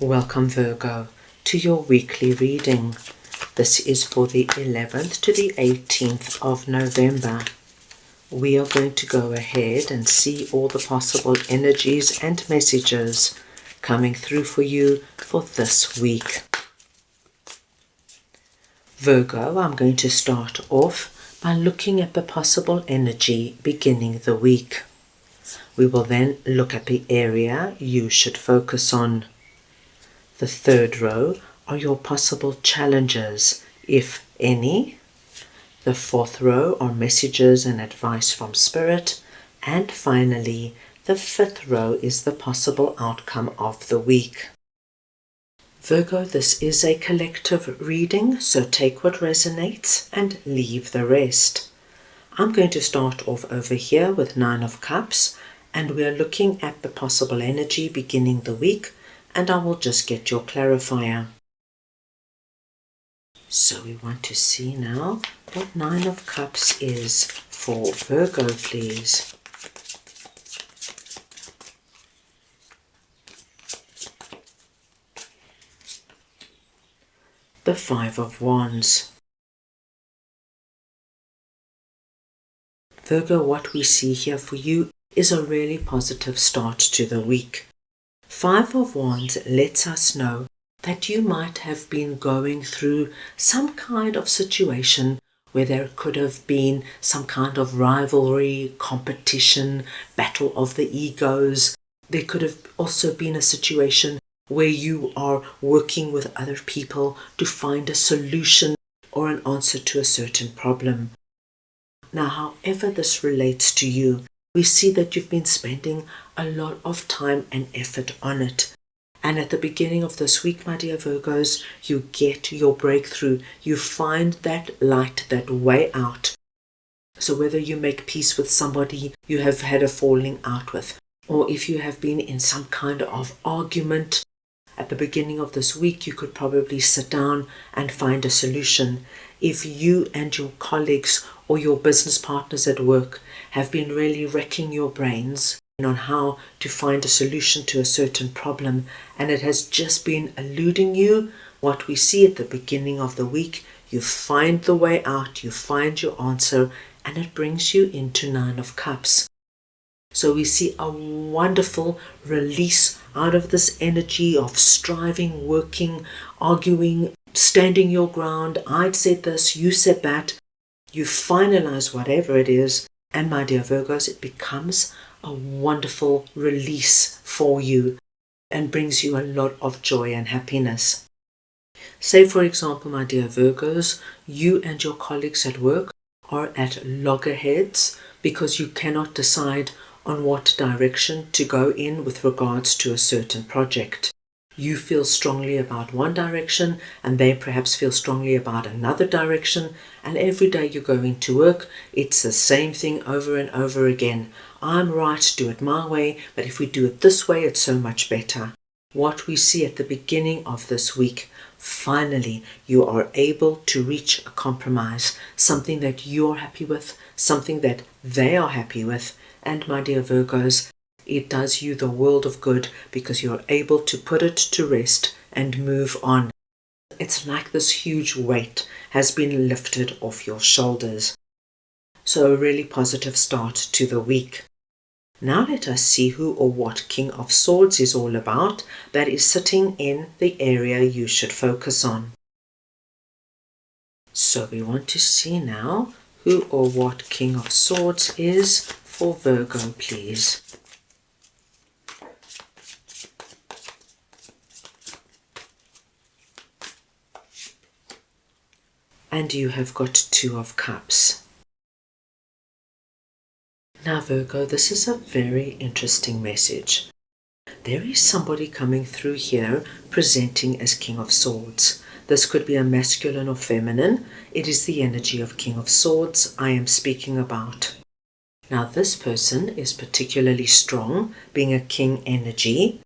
Welcome Virgo to your weekly reading. This is for the 11th to the 18th of November. We are going to go ahead and see all the possible energies and messages coming through for you for this week. Virgo, I'm going to start off by looking at the possible energy beginning the week. We will then look at the area you should focus on. The third row are your possible challenges, if any. The fourth row are messages and advice from Spirit. And finally, the fifth row is the possible outcome of the week. Virgo, this is a collective reading, so take what resonates and leave the rest. I'm going to start off over here with 9 of Cups, and we are looking at the possible energy beginning the week, and I will just get your clarifier. So we want to see now what 9 of Cups is for Virgo, please. The 5 of Wands. Virgo, what we see here for you is a really positive start to the week. 5 of Wands lets us know that you might have been going through some kind of situation where there could have been some kind of rivalry, competition, battle of the egos. There could have also been a situation where you are working with other people to find a solution or an answer to a certain problem. Now, however this relates to you, we see that you've been spending a lot of time and effort on it. And at the beginning of this week, my dear Virgos, you get your breakthrough. You find that light, that way out. So whether you make peace with somebody you have had a falling out with, or if you have been in some kind of argument, at the beginning of this week, you could probably sit down and find a solution. If you and your colleagues or your business partners at work have been really wrecking your brains on how to find a solution to a certain problem and it has just been eluding you, what we see at the beginning of the week, you find the way out, you find your answer, and it brings you into 9 of Cups. So we see a wonderful release out of this energy of striving, working, arguing, standing your ground. I'd said this, you said that. You finalize whatever it is, and my dear Virgos, it becomes a wonderful release for you and brings you a lot of joy and happiness. Say, for example, my dear Virgos, you and your colleagues at work are at loggerheads because you cannot decide on what direction to go in with regards to a certain project. You feel strongly about one direction and they perhaps feel strongly about another direction, and every day you go into work, it's the same thing over and over again. I'm right, do it my way, but if we do it this way, it's so much better. What we see at the beginning of this week, finally you are able to reach a compromise, something that you're happy with, something that they are happy with, and my dear Virgos, it does you the world of good because you're able to put it to rest and move on. It's like this huge weight has been lifted off your shoulders. So a really positive start to the week. Now let us see who or what King of Swords is all about that is sitting in the area you should focus on. So we want to see now who or what King of Swords is for Virgo, please. And you have got 2 of Cups. Now Virgo, this is a very interesting message. There is somebody coming through here presenting as King of Swords. This could be a masculine or feminine. It is the energy of King of Swords I am speaking about. Now this person is particularly strong, being a king energy,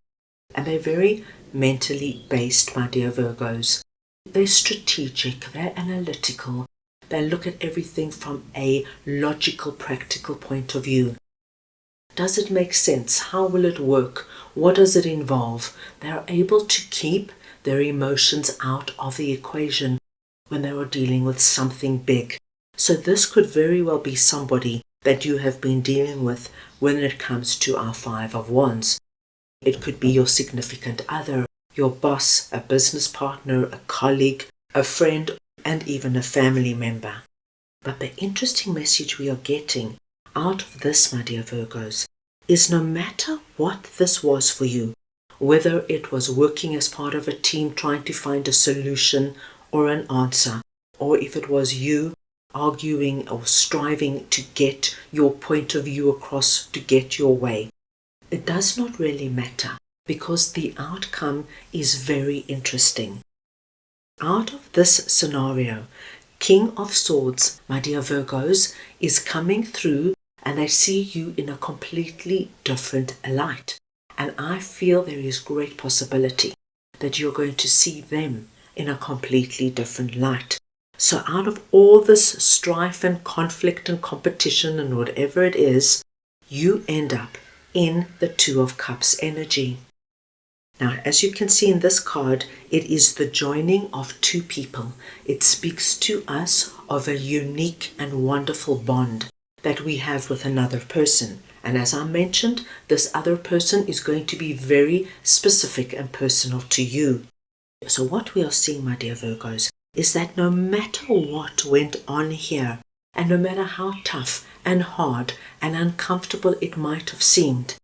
and they're very mentally based, my dear Virgos. They're strategic, they're analytical, they look at everything from a logical, practical point of view. Does it make sense? How will it work? What does it involve? They are able to keep their emotions out of the equation when they are dealing with something big. So this could very well be somebody that you have been dealing with when it comes to our Five of Wands. It could be your significant other, your boss, a business partner, a colleague, a friend, and even a family member. But the interesting message we are getting out of this, my dear Virgos, is no matter what this was for you, whether it was working as part of a team trying to find a solution or an answer, or if it was you arguing or striving to get your point of view across to get your way, it does not really matter because the outcome is very interesting. Out of this scenario, King of Swords, my dear Virgos, is coming through and I see you in a completely different light. And I feel there is great possibility that you're going to see them in a completely different light. So out of all this strife and conflict and competition and whatever it is, you end up in the Two of Cups energy. Now, as you can see in this card, it is the joining of two people. It speaks to us of a unique and wonderful bond that we have with another person. And as I mentioned, this other person is going to be very specific and personal to you. So what we are seeing, my dear Virgos, is that no matter what went on here, and no matter how tough and hard and uncomfortable it might have seemed,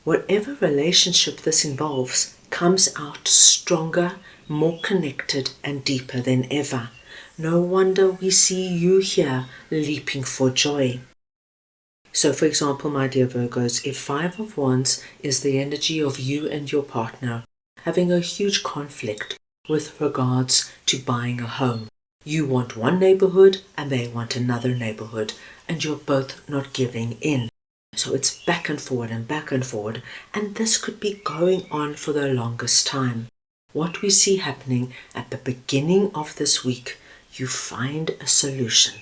whatever relationship this involves comes out stronger, more connected and deeper than ever. No wonder we see you here leaping for joy. So for example, my dear Virgos, if Five of Wands is the energy of you and your partner having a huge conflict with regards to buying a home, you want one neighborhood and they want another neighborhood, and you're both not giving in. So it's back and forward, and this could be going on for the longest time. What we see happening at the beginning of this week, you find a solution.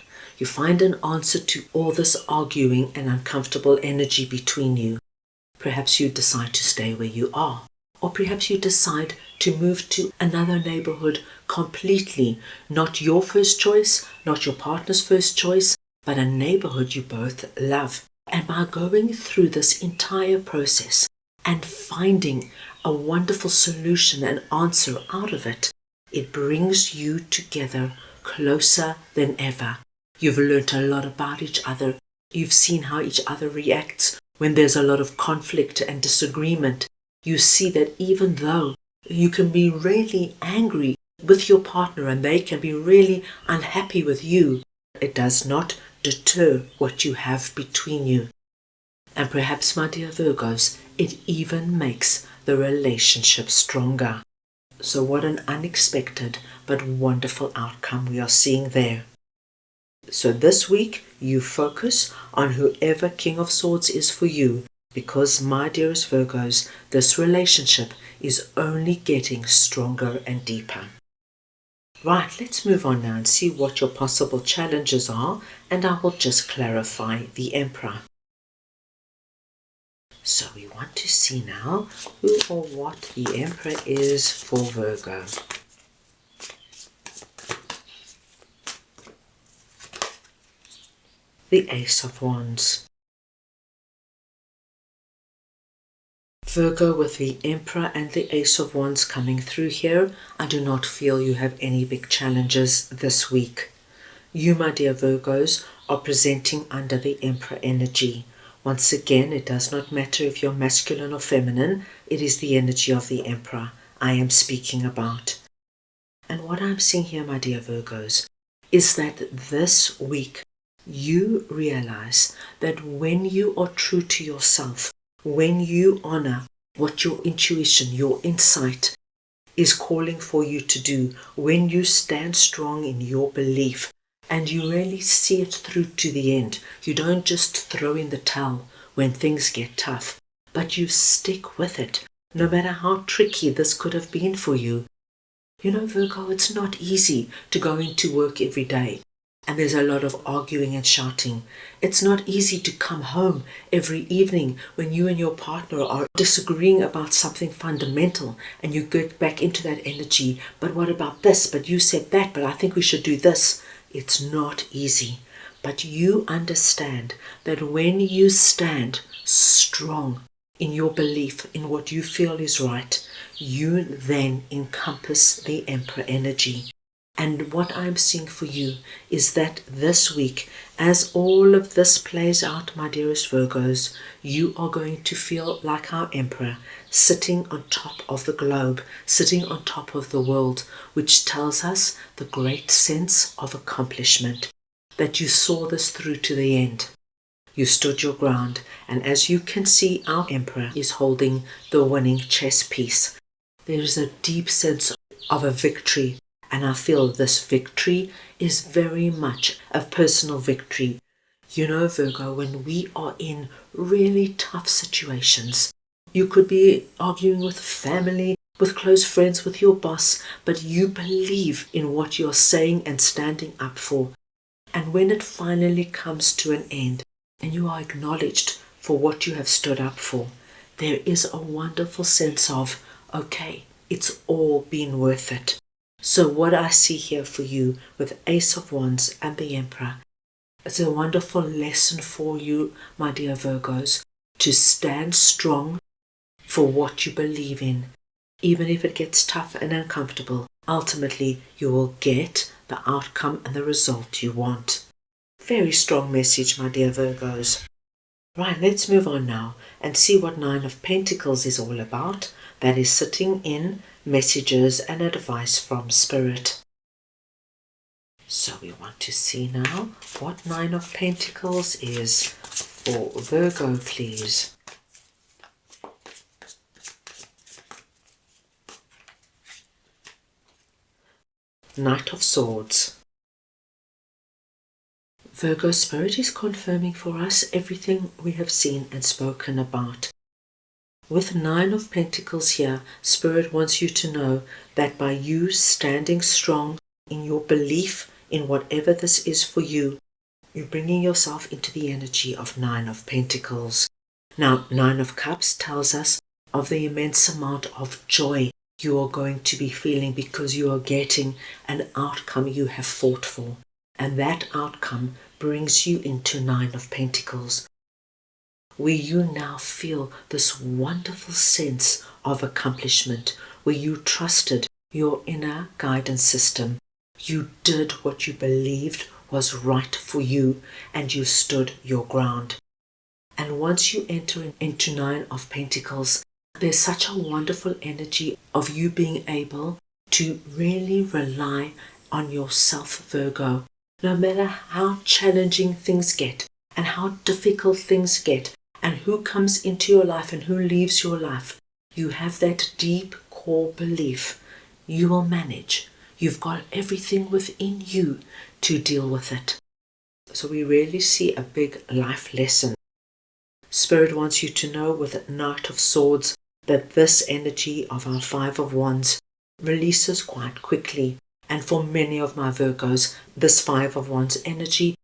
You find an answer to all this arguing and uncomfortable energy between you. Perhaps you decide to stay where you are, or perhaps you decide to move to another neighborhood completely. Not your first choice, not your partner's first choice, but a neighborhood you both love. And by going through this entire process and finding a wonderful solution and answer out of it, it brings you together closer than ever. You've learned a lot about each other. You've seen how each other reacts when there's a lot of conflict and disagreement. You see that even though you can be really angry with your partner and they can be really unhappy with you, it does not deter what you have between you. And perhaps, my dear Virgos, it even makes the relationship stronger. So what an unexpected but wonderful outcome we are seeing there. So this week, you focus on whoever King of Swords is for you, because, my dearest Virgos, this relationship is only getting stronger and deeper. Right, let's move on now and see what your possible challenges are, and I will just clarify the Emperor. So we want to see now who or what the Emperor is for Virgo. The Ace of Wands. Virgo, with the Emperor and the Ace of Wands coming through here, I do not feel you have any big challenges this week. You, my dear Virgos, are presenting under the Emperor energy. Once again, it does not matter if you're masculine or feminine, it is the energy of the Emperor I am speaking about. And what I'm seeing here, my dear Virgos, is that this week you realize that when you are true to yourself, when you honor what your intuition, your insight is calling for you to do, when you stand strong in your belief and you really see it through to the end, you don't just throw in the towel when things get tough, but you stick with it, no matter how tricky this could have been for you. You know, Virgo, it's not easy to go into work every day and there's a lot of arguing and shouting. It's not easy to come home every evening when you and your partner are disagreeing about something fundamental and you get back into that energy. But what about this? But you said that, but I think we should do this. It's not easy. But you understand that when you stand strong in your belief in what you feel is right, you then encompass the Emperor energy. And what I'm seeing for you is that this week, as all of this plays out, my dearest Virgos, you are going to feel like our Emperor, sitting on top of the globe, sitting on top of the world, which tells us the great sense of accomplishment, that you saw this through to the end. You stood your ground, and as you can see, our Emperor is holding the winning chess piece. There is a deep sense of a victory. And I feel this victory is very much a personal victory. You know, Virgo, when we are in really tough situations, you could be arguing with family, with close friends, with your boss, but you believe in what you're saying and standing up for. And when it finally comes to an end and you are acknowledged for what you have stood up for, there is a wonderful sense of, okay, it's all been worth it. So what I see here for you with Ace of Wands and the Emperor is a wonderful lesson for you, my dear Virgos, to stand strong for what you believe in. Even if it gets tough and uncomfortable, ultimately you will get the outcome and the result you want. Very strong message, my dear Virgos. Right, let's move on now and see what Nine of Pentacles is all about. That is sitting in messages and advice from Spirit. So we want to see now what Nine of Pentacles is for Virgo, please. Knight of Swords. Virgo, Spirit is confirming for us everything we have seen and spoken about. With Nine of Pentacles here, Spirit wants you to know that by you standing strong in your belief in whatever this is for you, you're bringing yourself into the energy of Nine of Pentacles. Now, Nine of Cups tells us of the immense amount of joy you are going to be feeling because you are getting an outcome you have fought for. And that outcome brings you into Nine of Pentacles, where you now feel this wonderful sense of accomplishment, where you trusted your inner guidance system. You did what you believed was right for you, and you stood your ground. And once you enter into Nine of Pentacles, there's such a wonderful energy of you being able to really rely on yourself, Virgo. No matter how challenging things get and how difficult things get, and who comes into your life and who leaves your life, you have that deep core belief you will manage. You've got everything within you to deal with it. So we really see a big life lesson. Spirit wants you to know with Knight of Swords that this energy of our Five of Wands releases quite quickly. And for many of my Virgos, this Five of Wands energy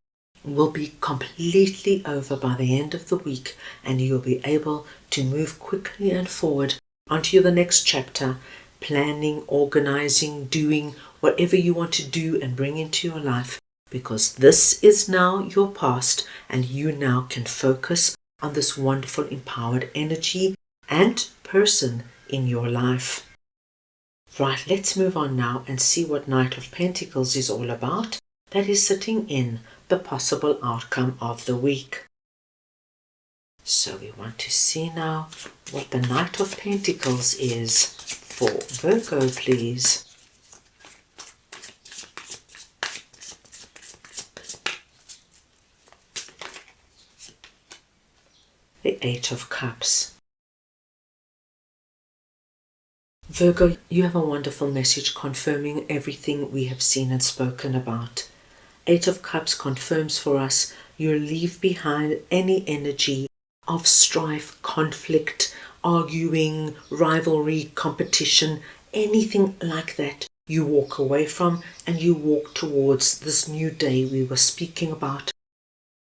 will be completely over by the end of the week, and you'll be able to move quickly and forward onto the next chapter, planning, organizing, doing whatever you want to do and bring into your life, because this is now your past and you now can focus on this wonderful empowered energy and person in your life. Right, let's move on now and see what Knight of Pentacles is all about. That is sitting in the possible outcome of the week. So we want to see now what the Knight of Pentacles is for Virgo, please. The Eight of Cups. Virgo, you have a wonderful message confirming everything we have seen and spoken about. Eight of Cups confirms for us you leave behind any energy of strife, conflict, arguing, rivalry, competition, anything like that. you walk away from and you walk towards this new day we were speaking about,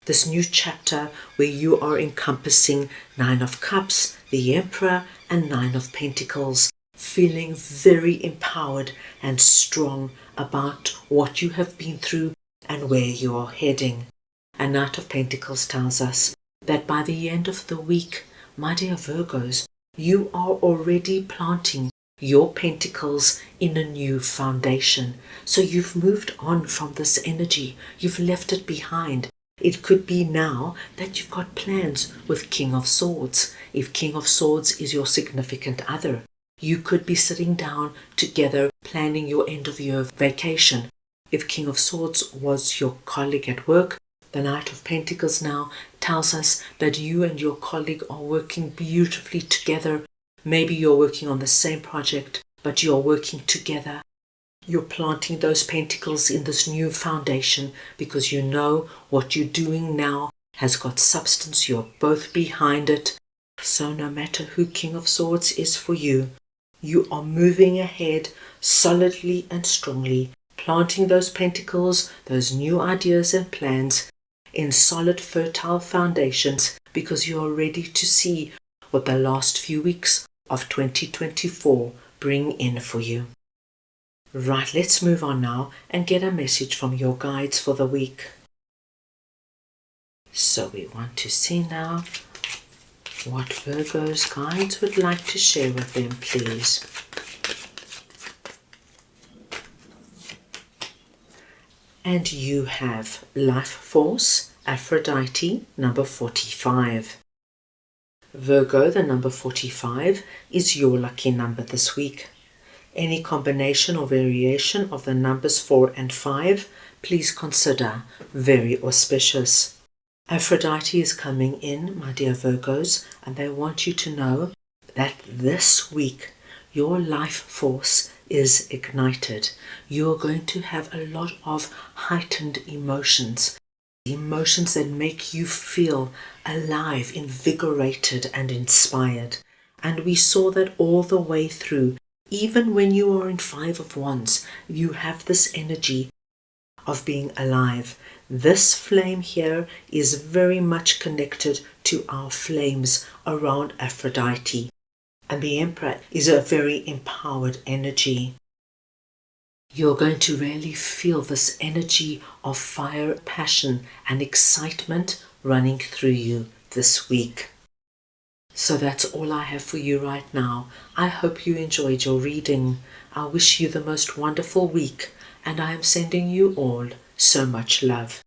this new chapter where you are encompassing Nine of Cups, the Emperor, and Nine of Pentacles, feeling very empowered and strong about what you have been through and where you are heading. And Knight of Pentacles tells us that by the end of the week, my dear Virgos, you are already planting your pentacles in a new foundation. So you've moved on from this energy. You've left it behind. It could be now that you've got plans with King of Swords. If King of Swords is your significant other, you could be sitting down together planning your end of year vacation. If King of Swords was your colleague at work, the Knight of Pentacles now tells us that you and your colleague are working beautifully together. Maybe you're working on the same project, but you're working together. You're planting those pentacles in this new foundation because you know what you're doing now has got substance. You're both behind it. So no matter who King of Swords is for you, you are moving ahead solidly and strongly, planting those pentacles, those new ideas and plans in solid, fertile foundations because you are ready to see what the last few weeks of 2024 bring in for you. Right, let's move on now and get a message from your guides for the week. So we want to see now what Virgo's guides would like to share with them, please. And you have Life Force, Aphrodite, number 45. Virgo, the number 45, is your lucky number this week. Any combination or variation of the numbers 4 and 5, please consider very auspicious. Aphrodite is coming in, my dear Virgos, and they want you to know that this week your life force is ignited. You are going to have a lot of heightened emotions that make you feel alive, invigorated and inspired. And we saw that all the way through. Even when you are in Five of Wands, you have this energy of being alive. This flame here is very much connected to our flames around Aphrodite. And the Emperor is a very empowered energy. You're going to really feel this energy of fire, passion, and excitement running through you this week. So that's all I have for you right now. I hope you enjoyed your reading. I wish you the most wonderful week, and I am sending you all so much love.